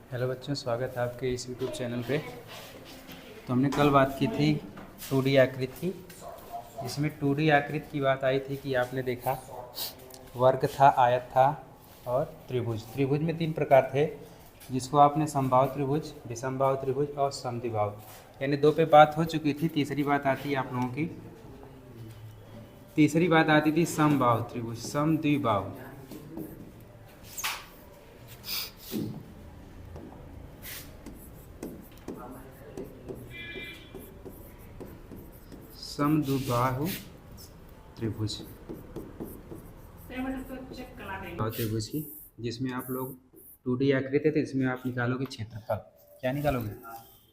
Hello बच्चों, स्वागत है आपके इस यूट्यूब चैनल पे। तो हमने कल बात की थी 2D आकृति की, जिसमें 2D आकृति की बात आई थी कि आपने देखा वर्ग था, आयत था और त्रिभुज। त्रिभुज में 3 प्रकार थे, जिसको आपने समबाहु त्रिभुज, विषमबाहु त्रिभुज और समद्विबाहु, यानी 2 पे बात हो चुकी थी। तीसरी बात आती है आप लोगों की, तीसरी बात आती थी समबाहु त्रिभुज, समद्विबाहु। समद्विबाहु त्रिभुज, त्रिभुज की, जिसमें आप लोग 2D आकृति थे, इसमें आप निकालोगे क्षेत्रफल। क्या निकालोगे?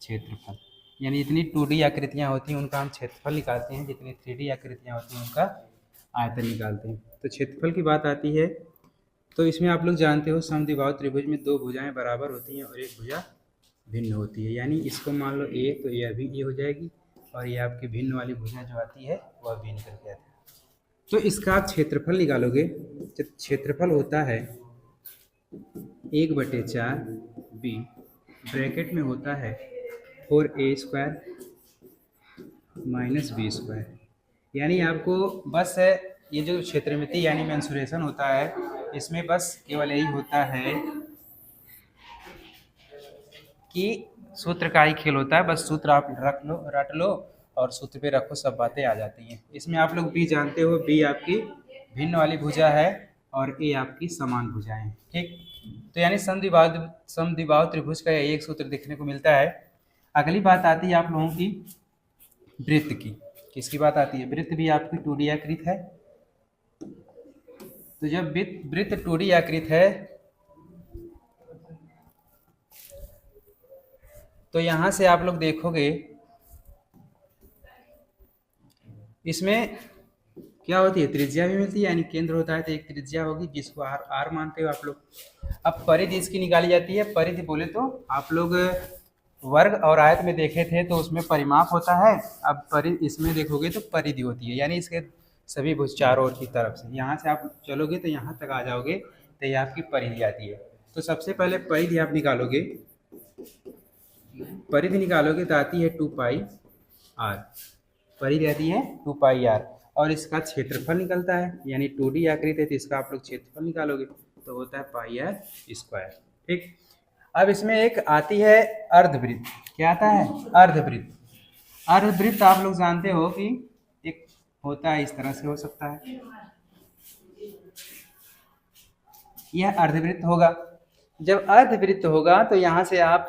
क्षेत्रफल। यानी जितनी 2D आकृतियाँ होती हैं उनका हम क्षेत्रफल निकालते हैं, जितनी 3D आकृतियाँ होती हैं उनका आयतन निकालते हैं। तो क्षेत्रफल की बात आती है तो इसमें आप लोग जानते हो समद्विबाहु त्रिभुज में 2 भुजाएं बराबर होती हैं और एक भुजा भिन्न होती है। यानी इसको मान लो ए, तो यह भी ए हो जाएगी और ये आपकी भिन्न वाली भुजा जो आती है वह बी निकल के आती है। तो इसका आप क्षेत्रफल निकालोगे। जब क्षेत्रफल होता है 1/4 बी, ब्रैकेट में होता है 4a² - b²। यानी आपको बस ये जो क्षेत्रमिति यानी मेंसुरेशन होता है, इसमें बस केवल यही होता है कि सूत्र का ही खेल होता है। बस सूत्र आप रट लो और सूत्र पे रखो, सब बातें आ जाती हैं। इसमें आप लोग बी जानते हो, बी आपकी भिन्न वाली भुजा है और ए आपकी समान भुजाएं हैं। ठीक, तो यानी समद्विबाहु त्रिभुज का एक सूत्र देखने को मिलता है। अगली बात आती है आप लोगों की वृत्त की। किसकी बात आती है? वृत्त भी आपकी 2D आकृति है। तो जब वृत्त 2D आकृति है तो यहां से आप लोग देखोगे इसमें क्या होती है, त्रिज्या भी मिलती है। यानी केंद्र होता है तो एक त्रिज्या होगी जिसको आर मानते हो आप लोग। अब परिधि इसकी निकाली जाती है। परिधि बोले तो आप लोग वर्ग और आयत में देखे थे तो उसमें परिमाप होता है। अब इसमें देखोगे तो परिधि होती है, यानी इसके सभी भुज चारों ओर की तरफ से। यहाँ से आप चलोगे तो यहाँ तक आ जाओगे तो ये आपकी परिधि आती है। तो सबसे पहले परिधि आप निकालोगे। परिधि निकालोगे तो आती है 2πr। परिधि आती है 2πr और इसका क्षेत्रफल निकलता है। यानी 2D आकृति है तो इसका आप लोग क्षेत्रफल निकालोगे तो होता है πr²। ठीक, अब इसमें एक आती है अर्धवृत्त। क्या आता है? अर्धवृत्त। अर्धवृत्त आप लोग जानते हो कि एक होता है, इस तरह से हो सकता है, यह अर्धवृत्त होगा। जब अर्धवृत्त होगा तो यहाँ से आप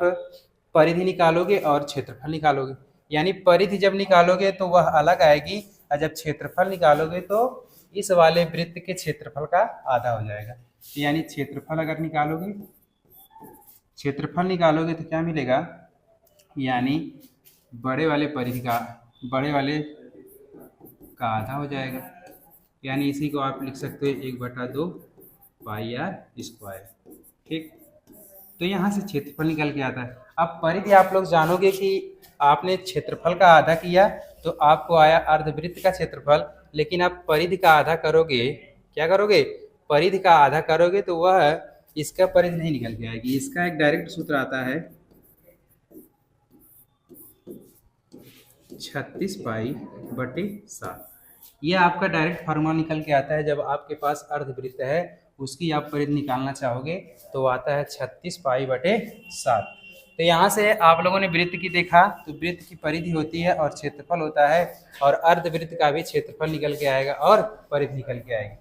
परिधि निकालोगे और क्षेत्रफल निकालोगे। यानी परिधि जब निकालोगे तो वह अलग आएगी और जब क्षेत्रफल निकालोगे तो इस वाले वृत्त के क्षेत्रफल का आधा हो जाएगा। यानी क्षेत्रफल अगर निकालोगे, क्षेत्रफल निकालोगे तो क्या मिलेगा? यानी बड़े वाले परिधि का, बड़े वाले का आधा हो जाएगा। यानी इसी को आप लिख सकते हो 1/2 πr²। ठीक, तो यहाँ से क्षेत्रफल निकल के आता है। अब परिधि आप लोग जानोगे कि आपने क्षेत्रफल का आधा किया तो आपको आया अर्धवृत्त का क्षेत्रफल। लेकिन आप परिधि का आधा करोगे, क्या करोगे? परिधि का आधा करोगे तो वह इसका परिधि नहीं निकल के आएगी। इसका एक डायरेक्ट सूत्र आता है 36π/7। यह आपका डायरेक्ट फार्मूला निकल के आता है। जब आपके पास अर्धवृत्त है उसकी आप परिधि निकालना चाहोगे तो आता है 36π/7। तो यहाँ से आप लोगों ने वृत्त की देखा तो वृत्त की परिधि होती है और क्षेत्रफल होता है, और अर्धवृत्त का भी क्षेत्रफल निकल के आएगा और परिधि निकल के आएगी।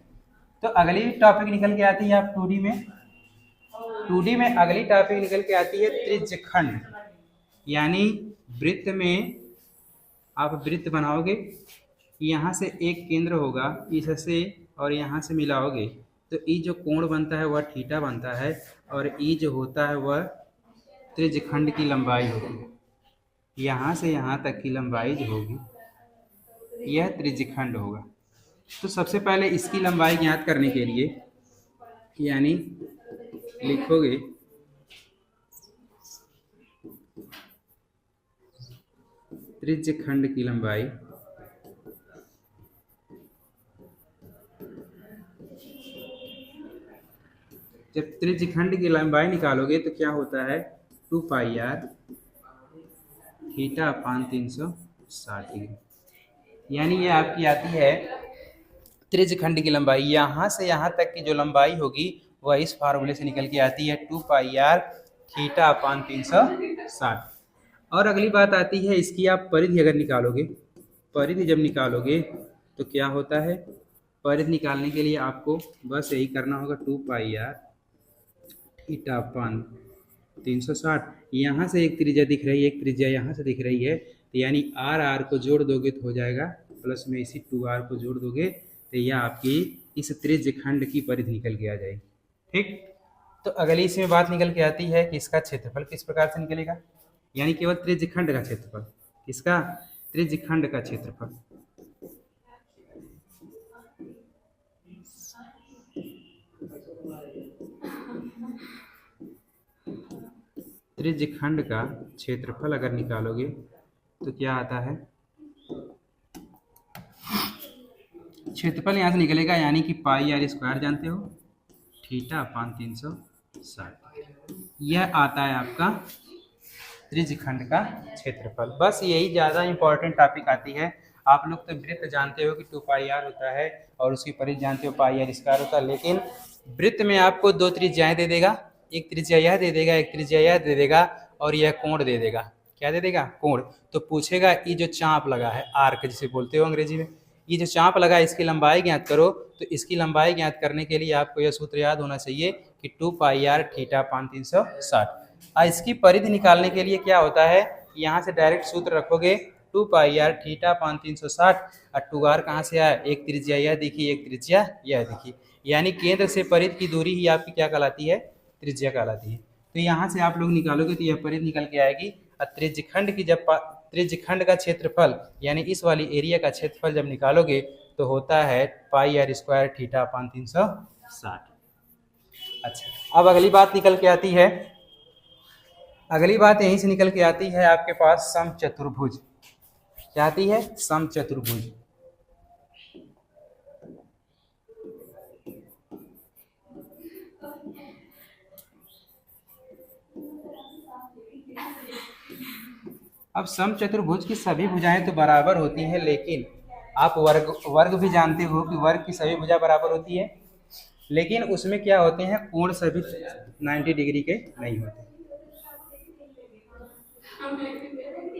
तो अगली टॉपिक निकल के आती है आप 2D में। 2D में अगली टॉपिक निकल के आती है त्रिज्यखंड। यानी वृत्त में आप वृत्त बनाओगे, यहाँ से एक केंद्र होगा इससे और यहाँ से मिलाओगे तो ई जो कोण बनता है वह थीटा बनता है और ई जो होता है वह त्रिज्यखंड की लंबाई होगी। यहाँ से यहाँ तक की लंबाई जो होगी यह त्रिज्यखंड होगा। तो सबसे पहले इसकी लंबाई ज्ञात करने के लिए यानी लिखोगे त्रिज्यखंड की लंबाई जब त्रिज्यखंड की लंबाई निकालोगे तो क्या होता है two pi R theta upon 360 degree. यानी ये आपकी आती है त्रिज्यखंड की लंबाई। यहाँ से यहाँ तक की जो लंबाई होगी वह इस फार्मूले से निकल के आती है 2 पाई आर थीटा अपान 360। और अगली बात आती है इसकी आप परिधि अगर निकालोगे, परिधि जब निकालोगे तो क्या होता है, परिधि निकालने के लिए आपको बस यही करना होगा 2 पाई आर थीटा अपान 360। यहाँ से एक त्रिज्या दिख रही है, एक त्रिज्या यहाँ से दिख रही है, तो यानी आर आर को जोड़ दोगे तो हो जाएगा प्लस में इसी 2r को जोड़ दोगे तो यह आपकी इस त्रिज्य खंड की परिधि निकल के आ जाएगी। ठीक, तो अगली इसमें बात निकल के आती है कि इसका क्षेत्रफल किस प्रकार से निकलेगा, यानी केवल त्रिज्य खंड का क्षेत्रफल। इसका त्रिज्य खंड का क्षेत्रफल त्रिज्य खंड का क्षेत्रफल अगर निकालोगे तो क्या आता है, क्षेत्रफल यहाँ से निकलेगा यानी कि पाई आर स्क्वायर जानते हो थीटा अपान 360। यह आता है आपका त्रिज्य खंड का क्षेत्रफल। बस यही ज़्यादा इंपॉर्टेंट टॉपिक आती है। आप लोग तो वृत्त जानते हो कि 2 पाई आर होता है और उसकी परिधि जानते हो पाई आर स्क्वायर होता है, लेकिन वृत्त में आपको दो त्रिज्याएं दे देगा, एक त्रिज्या यह दे देगा, एक त्रिज्या यह दे देगा और यह कोण दे देगा। क्या दे देगा, कोण। तो पूछेगा ये जो चाप लगा है आर्क जिसे बोलते हो अंग्रेजी में, ये जो चाप लगा है इसकी लंबाई ज्ञात करो। तो इसकी लंबाई ज्ञात करने के लिए आपको यह सूत्र याद होना चाहिए कि 2 पाई आर थीटा अपान 360। इसकी परिधि निकालने के लिए क्या होता है, यहाँ से डायरेक्ट सूत्र रखोगे 2 पाई आर थीटा अपान 360 और 2r कहाँ से आया, एक त्रिज्या यह दिखी, एक त्रिज्या यह दिखी, यानी केंद्र से परिधि की दूरी ही आपकी क्या कहलाती है, त्रिज्या कहलाती है। तो यहाँ से आप लोग निकालोगे तो यह परिधि निकल के आएगी। और त्रिज्यखंड की जब त्रिज्यखंड का क्षेत्रफल यानी इस वाली एरिया का क्षेत्रफल जब निकालोगे तो होता है पाई आर स्क्वायर थीटा अपान 360। अच्छा, अब अगली बात निकल के आती है, अगली बात यहीं से निकल के आती है आपके पास समचतुर्भुज। क्या आती है, समचतुर्भुज। अब समचतुर्भुज की सभी भुजाएं तो बराबर होती हैं, लेकिन आप वर्ग भी जानते हो कि वर्ग की सभी भुजा बराबर होती है, लेकिन उसमें क्या होते हैं, कोण सभी 90 डिग्री के नहीं होते।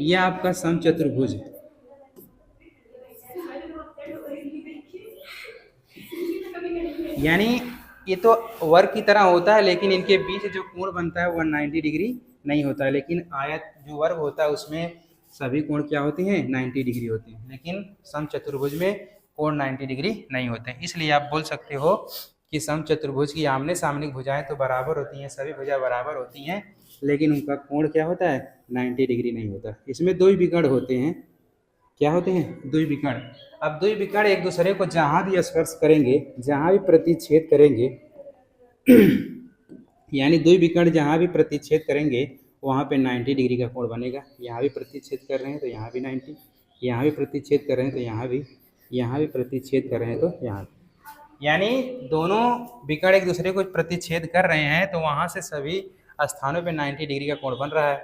यह आपका समचतुर्भुज है। यानी ये तो वर्ग की तरह होता है, लेकिन इनके बीच जो कोण बनता है वह 90 डिग्री नहीं होता है। लेकिन आयत जो वर्ग होता है उसमें सभी कोण क्या होते हैं, 90 डिग्री होते हैं, लेकिन समचतुर्भुज में कोण 90 डिग्री नहीं होते हैं। इसलिए आप बोल सकते हो कि समचतुर्भुज की आमने सामने भुजाएं तो बराबर होती हैं, सभी भुजा बराबर होती हैं, लेकिन उनका कोण क्या होता है, 90 डिग्री नहीं होता। इसमें दो विकर्ण होते हैं। क्या होते हैं, द्विविकर्ण। अब द्विविकर्ण एक दूसरे को जहां भी स्पर्श करेंगे, जहां भी प्रतिच्छेद करेंगे यानी द्विविकर्ण जहां भी प्रतिच्छेद करेंगे वहां पे 90 डिग्री का कोण बनेगा। यहाँ भी प्रतिच्छेद कर रहे हैं तो यहाँ भी 90, यहाँ भी प्रतिच्छेद कर रहे हैं तो यहाँ भी, यहाँ भी प्रतिच्छेद कर रहे हैं तो यहाँ भी, यानी दोनों विकर्ण एक दूसरे को प्रतिच्छेद कर रहे हैं तो वहां से सभी स्थानों पे 90 डिग्री का कोण बन रहा है।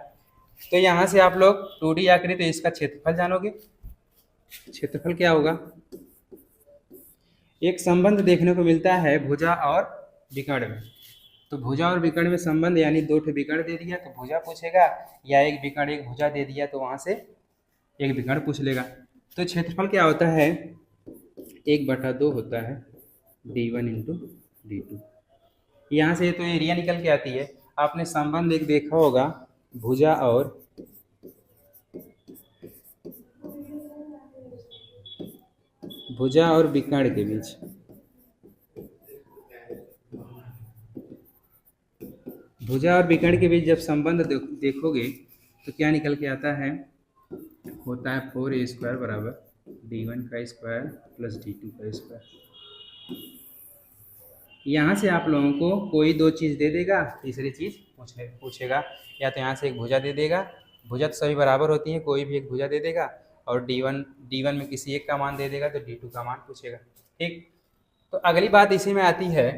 तो यहाँ से आप लोग 2D आकृति, तो इसका क्षेत्रफल जानोगे। क्षेत्रफल क्या होगा, एक संबंध देखने को मिलता है भुजा और विकर्ण में। तो भुजा और विकर्ण में संबंध यानी दो विकर्ण दे दिया तो भुजा पूछेगा, या एक विकर्ण एक भुजा दे दिया तो वहां से एक विकर्ण पूछ लेगा। तो क्षेत्रफल क्या होता है, 1/2 होता है d1 इंटू d2। यहाँ से तो एरिया निकल के आती है। आपने संबंध एक देखा होगा भुजा और विकर्ण के बीच। भुजा और विकर्ण के बीच जब संबंध देखोगे तो क्या निकल के आता है, होता है 4a² बराबर d1 का स्क्वायर प्लस d2 का स्क्वायर। यहाँ से आप लोगों को कोई दो चीज़ दे देगा, तीसरी चीज़ पूछेगा। या तो यहाँ से एक भुजा दे देगा, भुजा तो सभी बराबर होती है, कोई भी एक भुजा दे देगा, और d1 में किसी एक का मान दे देगा तो d2 का मान पूछेगा। ठीक, तो अगली बात इसी में आती है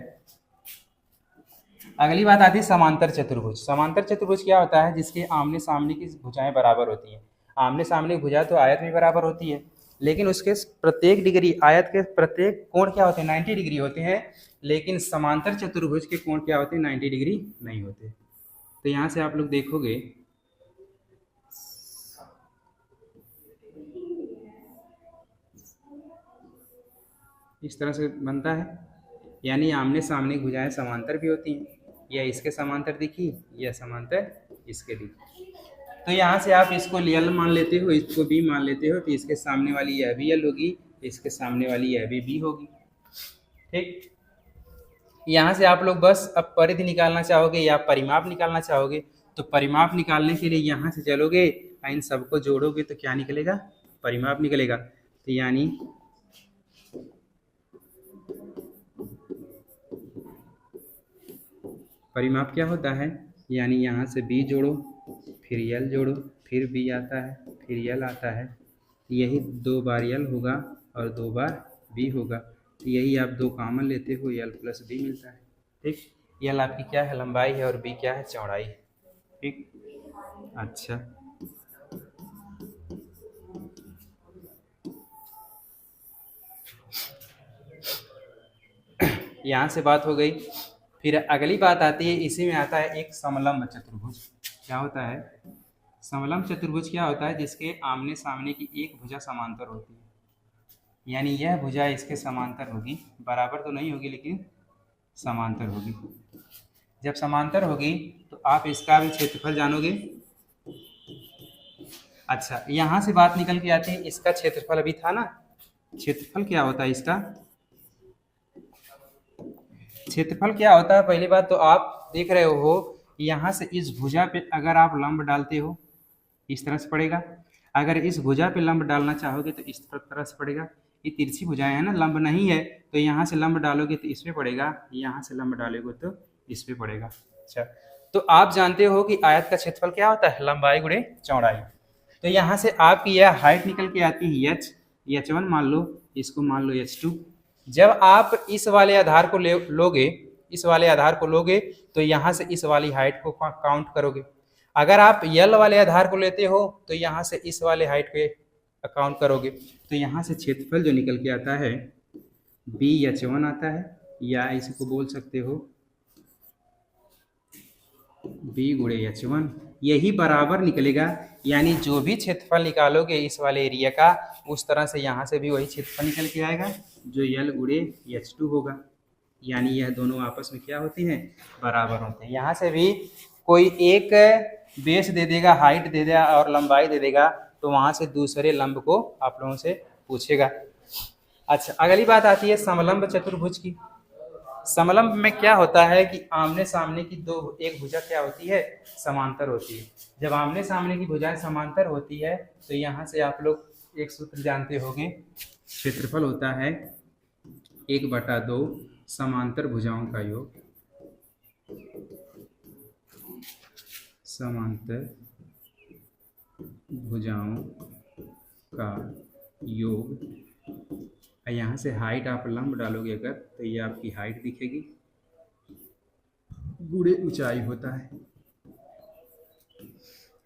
अगली बात आती है समांतर चतुर्भुज। समांतर चतुर्भुज क्या होता है? जिसके आमने सामने की भुजाएं बराबर होती हैं। आमने सामने की भुजा तो आयत में बराबर होती है, लेकिन उसके प्रत्येक डिग्री, आयत के प्रत्येक कोण क्या होते हैं? 90 डिग्री होते हैं, लेकिन समांतर चतुर्भुज के कोण क्या होते हैं? 90 डिग्री नहीं होते। तो यहाँ से आप लोग देखोगे इस तरह से बनता है, यानी आमने सामने की भुजाएं समांतर भी होती हैं। यह इसके समांतर दिखी, यह समांतर इसके दिखी। तो यहाँ से आप इसको L मान लेते हो, इसको B मान लेते हो, तो इसके सामने वाली यह भी L होगी, इसके सामने वाली यह भी B होगी। ठीक, यहाँ से आप लोग बस अब परिधि निकालना चाहोगे या परिमाप निकालना चाहोगे, तो परिमाप निकालने के लिए यहाँ से चलोगे, इन सबको जोड़ोगे तो क्या निकलेगा? परिमाप निकलेगा। तो यानी परिमाप क्या होता है? यानी यहाँ से B जोड़ो, फिर L जोड़ो, फिर B आता है, फिर L आता है, यही 2 बार L होगा और 2 बार B होगा। तो यही आप 2 कॉमन लेते हो, L प्लस B मिलता है। ठीक, L आपकी क्या है? लंबाई है, और B क्या है? चौड़ाई है। ठीक, अच्छा, यहाँ से बात हो गई। फिर अगली बात आती है, इसी में आता है एक समलंब चतुर्भुज। क्या होता है? समलंब चतुर्भुज क्या होता है? जिसके आमने सामने की एक भुजा समांतर होती है, यानी यह भुजा इसके समांतर होगी, बराबर तो नहीं होगी लेकिन समांतर होगी। जब समांतर होगी तो आप इसका भी क्षेत्रफल जानोगे। अच्छा, यहाँ से बात निकल के आती है, इसका क्षेत्रफल अभी था ना, क्षेत्रफल क्या होता है इसका? क्षेत्रफल क्या होता है? पहली बात तो आप देख रहे हो, यहाँ से इस भुजा पे अगर आप लंब डालते हो, इस तरह से पड़ेगा। अगर इस भुजा पे लंब डालना चाहोगे तो इस तरह से पड़ेगा। ये तिरछी भुजाएं है ना, लंब नहीं है, तो यहाँ से लंब डालोगे तो इस पे पड़ेगा, यहाँ से लंब डालोगे तो इस पे पड़ेगा। अच्छा, तो आप जानते हो कि आयत का क्षेत्रफल क्या होता है? लंबाई गुणे चौड़ाई। तो यहाँ से आपकी यह हाइट निकल के आती है H1 मान लो, इसको मान लो H2। जब आप इस वाले आधार को लोगे, इस वाले आधार को लोगे, तो यहाँ से इस वाली हाइट को काउंट करोगे। अगर आप L वाले आधार को लेते हो तो यहाँ से इस वाले हाइट पे काउंट करोगे। तो यहाँ से क्षेत्रफल जो निकल के आता है BH1 आता है, या इसको बोल सकते हो B गुणे H1, यही बराबर निकलेगा। यानी जो भी क्षेत्रफल निकालोगे इस वाले एरिया का, उस तरह से यहाँ से भी वही क्षेत्रफल निकल के आएगा जो L गुणे H2 होगा। यानी यह दोनों आपस में क्या होते हैं? बराबर होते हैं। यहाँ से भी कोई एक बेस दे देगा, हाइट दे देगा और लंबाई दे देगा, तो वहाँ से दूसरे लंब को आप लोगों से पूछेगा। अच्छा, अगली बात आती है समलंब चतुर्भुज की। समलंब में क्या होता है कि आमने सामने की एक भुजा क्या होती है? समांतर होती है। जब आमने सामने की भुजाएं समांतर होती है तो यहाँ से आप लोग एक सूत्र जानते होंगे, क्षेत्रफल होता है 1/2 समांतर भुजाओं का योग। समांतर भुजाओं का योग, यहाँ से हाइट आप लंब डालोगे अगर, तो ये आपकी हाइट दिखेगी, गुणे ऊंचाई होता है।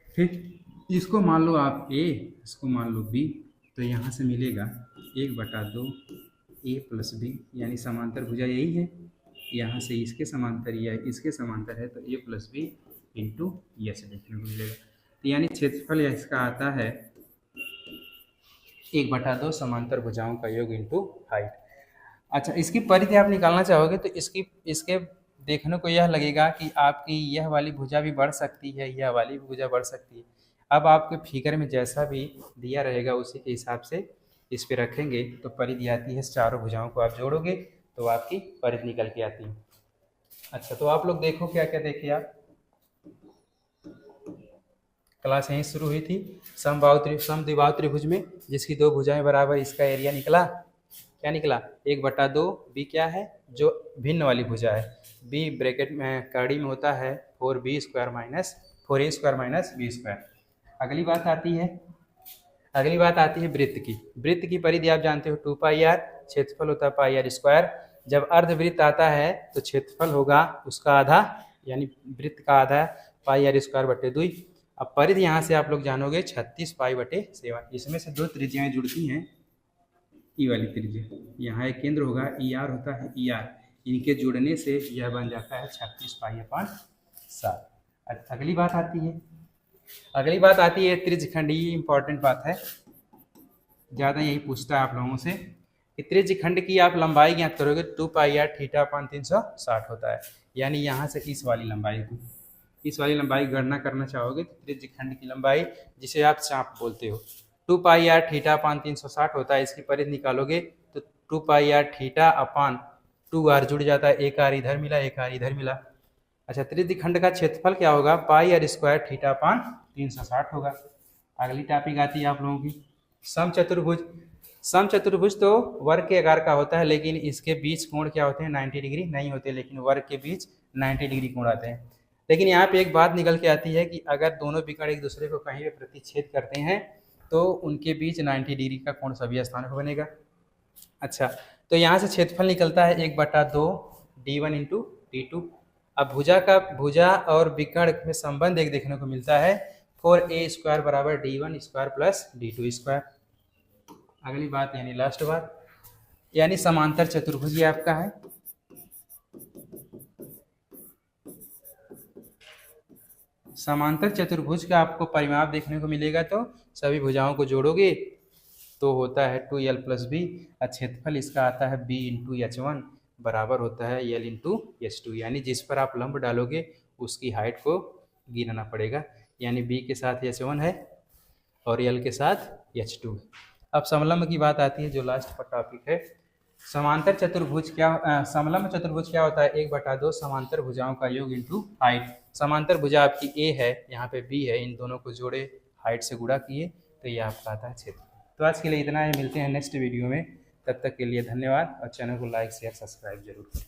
फिर इसको मान लो आप A, इसको मान लो B, तो यहाँ से मिलेगा 1/2 A प्लस B, यानी समांतर भुजा यही है। यहाँ से इसके समांतर या इसके समांतर है तो A प्लस B इंटू यह देखने को मिलेगा। तो यानी क्षेत्रफल इसका आता है 1/2 समांतर भुजाओं का योग इंटू हाइट। अच्छा, इसकी परिधि आप निकालना चाहोगे तो इसके देखने को यह लगेगा कि आपकी यह वाली भुजा भी बढ़ सकती है, यह वाली भी भुजा बढ़ सकती है। अब आपके फिगर में जैसा भी दिया रहेगा उसी के हिसाब से इस पे रखेंगे तो परिधि आती है। चारों भुजाओं को आप जोड़ोगे तो आपकी परिधि निकल के आती है। अच्छा, तो आप लोग देखो क्या क्या देखे आप। क्लास यहीं शुरू हुई थी समद्विबाहु त्रिभुज में, जिसकी 2 भुजाएं बराबर, इसका एरिया निकला क्या निकला? 1/2। B क्या है? जो भिन्न वाली भुजा है। B ब्रैकेट में कड़ी में होता है 4A square minus B square. अगली बात आती है वृत्त की। वृत्त की परिधि आप जानते हो 2πr, क्षेत्रफल होता है πr स्क्वायर। जब अर्धवृत्त आता है तो क्षेत्रफल होगा उसका आधा, यानी वृत्त का आधा पाई आर स्क्वायर बटे 2। अब परिधि यहाँ से आप लोग जानोगे 36 पाई बटे 7। इसमें से दो त्रिज्याएं जुड़ती हैं, ई वाली त्रिज्या, यहाँ एक केंद्र होगा, ई आर होता है, ई आर, इनके जुड़ने से यह बन जाता है 36 पाई अपान 7। अगली बात आती है त्रिज्यखंड। ये इंपॉर्टेंट बात है, ज़्यादा यही पूछता है आप लोगों से कि त्रिज्यखंड की आप लंबाई ज्ञात करोगे 2 पाई आर थीटा अपान 360 होता है, यानी यहाँ से इस वाली लंबाई गणना करना चाहोगे तो त्रिज्यखंड की लंबाई, जिसे आप चाप बोलते हो, 2 पाई आर थीटा अपान 360 होता है। इसकी परिधि निकालोगे तो 2 पाई आर थीटा अपान 2 आर जुड़ जाता है, एक आर इधर मिला, एक आर इधर मिला। अच्छा, त्रिज्यखंड का क्षेत्रफल क्या होगा? पाई आर स्क्वायर थीटा अपान 360 होगा। अगली टॉपिक आती है आप लोगों की समचतुर्भुज। समचतुर्भुज तो वर्ग के आकार का होता है, लेकिन इसके बीच कोण क्या होते हैं? 90 डिग्री नहीं होते, लेकिन वर्ग के बीच 90 डिग्री कोण आते हैं। लेकिन यहाँ पे एक बात निकल के आती है कि अगर दोनों विकर्ण एक दूसरे को कहीं पे प्रतिच्छेद करते हैं तो उनके बीच 90 डिग्री का कोण सभी स्थानों पर बनेगा। अच्छा, तो यहाँ से क्षेत्रफल निकलता है 1/2 d1 इंटू d2। अब भुजा और विकर्ण में संबंध एक देखने को मिलता है, 4a स्क्वायर बराबर d1 square plus d2 square. अगली बात यानी लास्ट बात, यानी समांतर चतुर्भुज ये आपका है। समांतर चतुर्भुज का आपको परिमाप देखने को मिलेगा, तो सभी भुजाओं को जोड़ोगे तो होता है 2l प्लस बी। क्षेत्रफल इसका आता है b इंटू h1 बराबर होता है l इंटू h2, यानी जिस पर आप लंब डालोगे उसकी हाइट को गिनाना पड़ेगा, यानी b के साथ h1 है और l के साथ h2 है। अब समलंब की बात आती है, जो लास्ट पर टॉपिक है। समलंब चतुर्भुज क्या होता है? 1/2 समांतर भुजाओं का योग इंटू हाइट। समांतर भुजा आपकी ए है, यहाँ पे बी है, इन दोनों को जोड़े, हाइट से गुणा किए, तो ये आपका आता है क्षेत्र। तो आज के लिए इतना है, मिलते हैं नेक्स्ट वीडियो में। तब तक के लिए धन्यवाद, और चैनल को लाइक शेयर सब्सक्राइब जरूर करें।